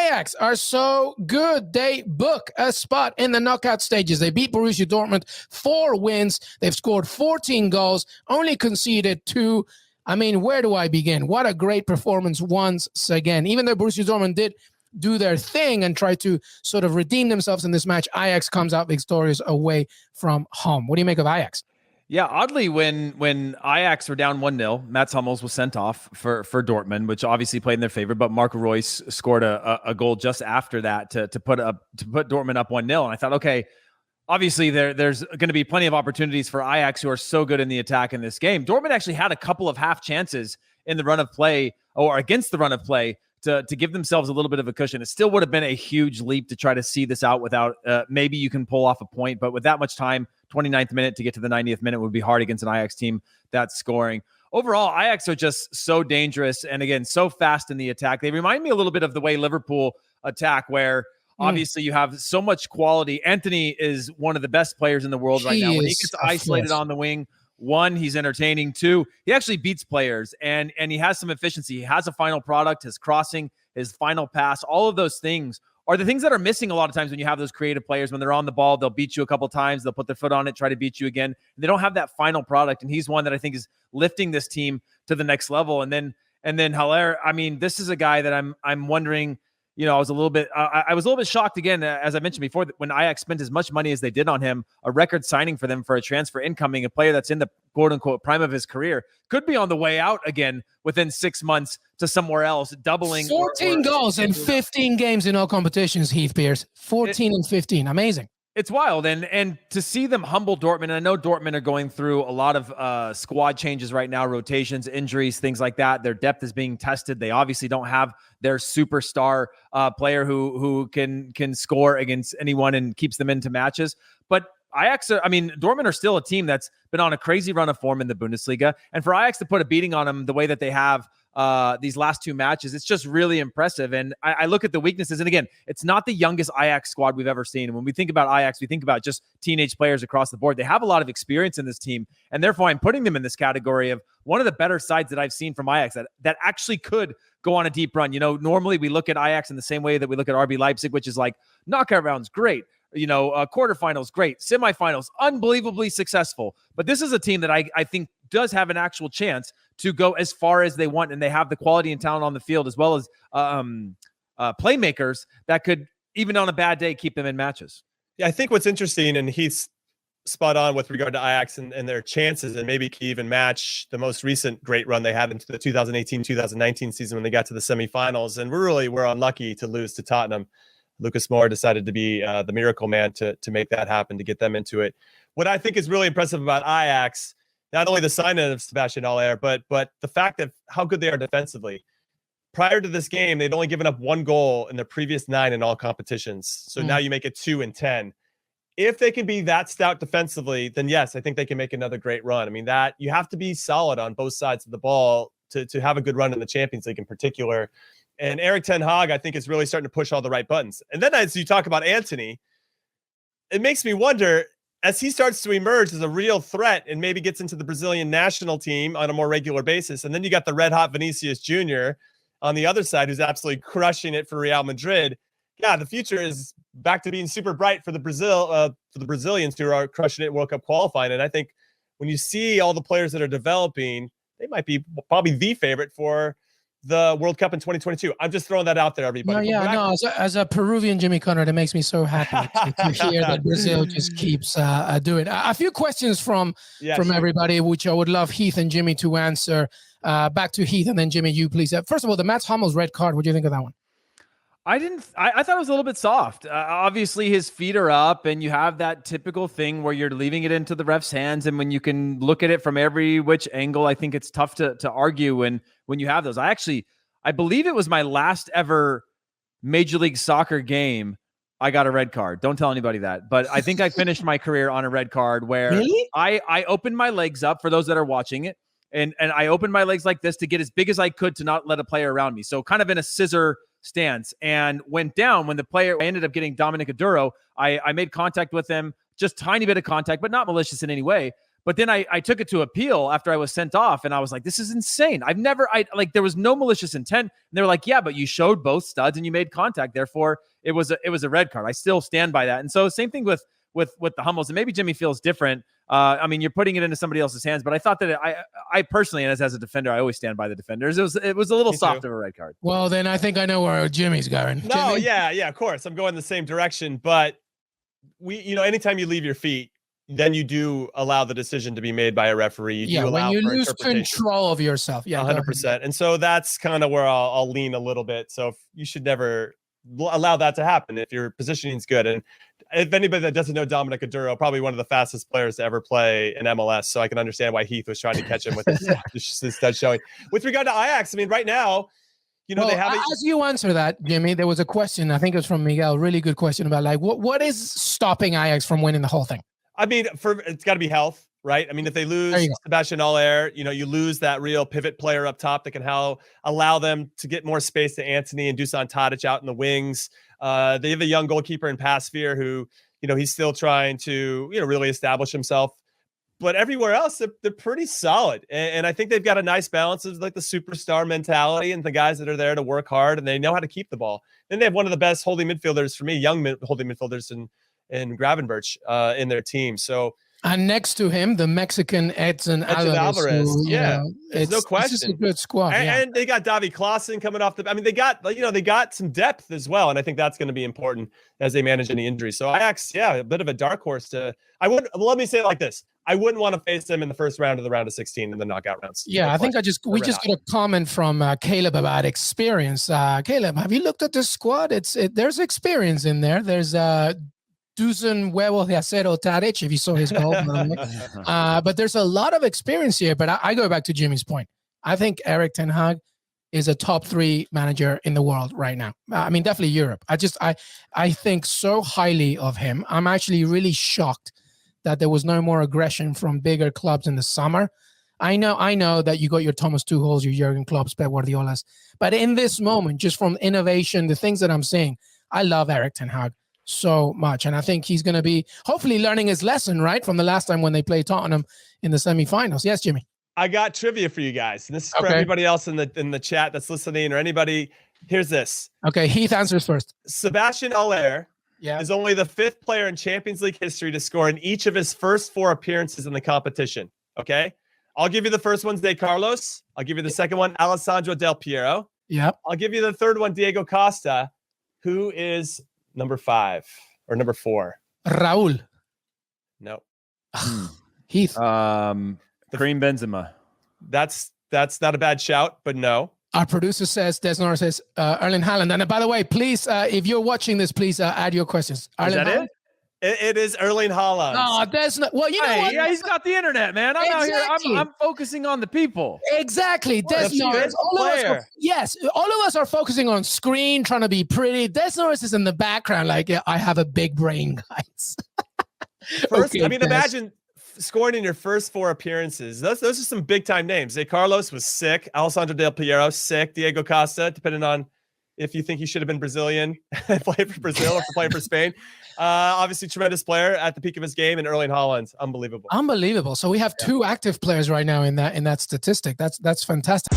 Ajax are so good. They book a spot in the knockout stages. They beat Borussia Dortmund, 4 wins. They've scored 14 goals, only conceded 2. I mean, where do I begin? What a great performance once again. Even though Borussia Dortmund did do their thing and try to sort of redeem themselves in this match, Ajax comes out victorious away from home. What do you make of Ajax? Yeah, oddly, when Ajax were down 1-0, Mats Hummels was sent off for Dortmund, which obviously played in their favor. But Marco Reus scored a goal just after that to put Dortmund up 1-0. And I thought, okay, obviously there's going to be plenty of opportunities for Ajax, who are so good in the attack in this game. Dortmund actually had a couple of half chances in the run of play, or against the run of play, to give themselves a little bit of a cushion. It still would have been a huge leap to try to see this out without maybe you can pull off a point, but with that much time, 29th minute to get to the 90th minute would be hard against an Ajax team that's scoring. Overall, Ajax are just so dangerous and, again, so fast in the attack. They remind me a little bit of the way Liverpool attack, where obviously you have so much quality. Antony is one of the best players in the world right now. When he gets isolated on the wing, 1, he's entertaining. 2, he actually beats players, and he has some efficiency. He has a final product, his crossing, his final pass. All of those things are the things that are missing a lot of times when you have those creative players. When they're on the ball, they'll beat you a couple times. They'll put their foot on it, try to beat you again. They don't have that final product, and he's one that I think is lifting this team to the next level. And then Haller, I mean, this is a guy that I'm wondering. I was a little bit shocked again, as I mentioned before, that when Ajax spent as much money as they did on him, a record signing for them for a transfer incoming, a player that's in the quote unquote prime of his career, could be on the way out again within 6 months to somewhere else, doubling 14 goals in 15 games in all competitions, Heath Pierce. 14 and 15. Amazing. It's wild. And to see them humble Dortmund, and I know Dortmund are going through a lot of squad changes right now, rotations, injuries, things like that. Their depth is being tested. They obviously don't have their superstar player who can score against anyone and keeps them into matches. But Dortmund are still a team that's been on a crazy run of form in the Bundesliga. And for Ajax to put a beating on them the way that they have these last 2 matches, it's just really impressive. And I look at the weaknesses, and again, it's not the youngest Ajax squad we've ever seen. And when we think about Ajax, we think about just teenage players across the board. They have a lot of experience in this team, and therefore I'm putting them in this category of one of the better sides that I've seen from Ajax that actually could go on a deep run. Normally we look at Ajax in the same way that we look at RB Leipzig, which is like knockout rounds, great. Quarterfinals, great. Semifinals, unbelievably successable. But this is a team that I think does have an actual chance to go as far as they want, and they have the quality and talent on the field, as well as playmakers that could, even on a bad day, keep them in matches. Yeah, I think what's interesting, and he's spot on with regard to Ajax and their chances, and maybe can even match the most recent great run they had into the 2018-2019 season when they got to the semifinals. And we're unlucky to lose to Tottenham. Lucas Moura decided to be the miracle man to make that happen, to get them into it. What I think is really impressive about Ajax, not only the signing of Sebastien Haller, but the fact that how good they are defensively. Prior to this game, they'd only given up 1 goal in their previous 9 in all competitions. So now you make it 2 and 10. If they can be that stout defensively, then yes, I think they can make another great run. I mean, that you have to be solid on both sides of the ball to have a good run in the Champions League in particular. And Erik ten Hag, I think, is really starting to push all the right buttons. And then as you talk about Antony, it makes me wonder, as he starts to emerge as a real threat and maybe gets into the Brazilian national team on a more regular basis, and then you got the red-hot Vinicius Jr. on the other side, who's absolutely crushing it for Real Madrid. Yeah, the future is back to being super bright for the Brazilians who are crushing it in World Cup qualifying. And I think when you see all the players that are developing, they might be probably the favorite for the World Cup in 2022. I'm just throwing that out there, everybody. As a Peruvian Jimmy Connor, that makes me so happy to hear that Brazil just keeps doing. A few questions from everybody, which I would love Heath and Jimmy to answer. Back to Heath and then Jimmy, you please. First of all, the Mats Hummels red card. What do you think of that one? I thought it was a little bit soft. Obviously, his feet are up, and you have that typical thing where you're leaving it into the ref's hands. And when you can look at it from every which angle, I think it's tough to argue when you have those. I believe it was my last ever Major League Soccer game. I got a red card. Don't tell anybody that. But I think I finished my career on a red card where really? I opened my legs up for those that are watching it. And I opened my legs like this to get as big as I could to not let a player around me. So kind of in a scissor stance, and went down when the player, I ended up getting Dominic Aduro. I made contact with him, just tiny bit of contact, but not malicious in any way. But then I took it to appeal after I was sent off, and I was like, this is insane. There was no malicious intent. And they were like, yeah, but you showed both studs and you made contact. Therefore, it was a red card. I still stand by that. And so same thing with the Hummels, and maybe Jimmy feels different. I mean, you're putting it into somebody else's hands, but I thought that I personally, and as a defender, I always stand by the defenders. It was a little soft of a red card. Well, then I think I know where Jimmy's going. No, Jimmy? yeah, of course. I'm going the same direction, but anytime you leave your feet, then you do allow the decision to be made by a referee. When you lose control of yourself. Yeah, 100%. And so that's kind of where I'll lean a little bit. So you should never allow that to happen if your positioning is good. And if anybody that doesn't know Dominic Aduro, probably one of the fastest players to ever play in MLS. So I can understand why Heath was trying to catch him with his stud showing. With regard to Ajax, I mean, right now, they have as you answer that, Jimmy, there was a question, I think it was from Miguel, really good question about like what is stopping Ajax from winning the whole thing? I mean, it's got to be health, right? I mean, if they lose Sebastien, you lose that real pivot player up top that can allow them to get more space to Antony and Dusan Tadic out in the wings. They have a young goalkeeper in Pasveer who, he's still trying to, really establish himself. But everywhere else, they're pretty solid. And I think they've got a nice balance of like the superstar mentality and the guys that are there to work hard and they know how to keep the ball. Then they have one of the best holding midfielders for me, young holding midfielders in Gravenberch in their team. So, and next to him, the Mexican Edson Alvarez. It's no question. It's a good squad. And they got Davy Klaassen coming off they got some depth as well. And I think that's going to be important as they manage any injuries. So Ajax, a bit of a dark horse let me say it like this. I wouldn't want to face them in the first round of the round of 16 in the knockout rounds. Yeah, I think we just got a comment from Caleb about experience. Caleb, have you looked at the squad? There's experience in there. There's Dusan Huevo de Acero Tadic, if you saw his goal. But there's a lot of experience here. But I go back to Jimmy's point. I think Erik ten Hag is a top 3 manager in the world right now. I mean, definitely Europe. I think so highly of him. I'm actually really shocked that there was no more aggression from bigger clubs in the summer. I know that you got your Thomas Tuchels, your Jurgen Klopps, Pep Guardiolas. But in this moment, just from innovation, the things that I'm seeing, I love Erik ten Hag so much. And I think he's going to be hopefully learning his lesson, right, from the last time when they played Tottenham in the semifinals. Yes, Jimmy. I got trivia for you guys. And this is for everybody else in the chat that's listening or anybody. Here's this. Okay, Heath answers first. Sebastien is only the 5th player in Champions League history to score in each of his first 4 appearances in the competition. Okay? I'll give you the first one, De Carlos. I'll give you the second one, Alessandro Del Piero. Yep. I'll give you the third one, Diego Costa, who is number 5 or number 4. Raul. No. Heath. Karim Benzema. That's not a bad shout, but no. Our producer says, Desnora says, Erling Haaland. And by the way, please, if you're watching this, please add your questions. Is that it? It is Erling Haaland. Oh, there's no. Well, you know what? Yeah, he's got the internet, man. I'm out here. I'm focusing on the people. Exactly. Des Norris. All of us are focusing on screen, trying to be pretty. Des Norris is in the background, like, I have a big brain, guys. Imagine scoring in your first 4 appearances. Those are some big time names. De Carlos was sick. Alessandro Del Piero, sick. Diego Costa, depending on if you think he should have been Brazilian and played for Brazil or playing for Spain. Obviously, tremendous player at the peak of his game, and Erling Haaland, unbelievable. So we have 2 active players right now in that statistic. That's fantastic.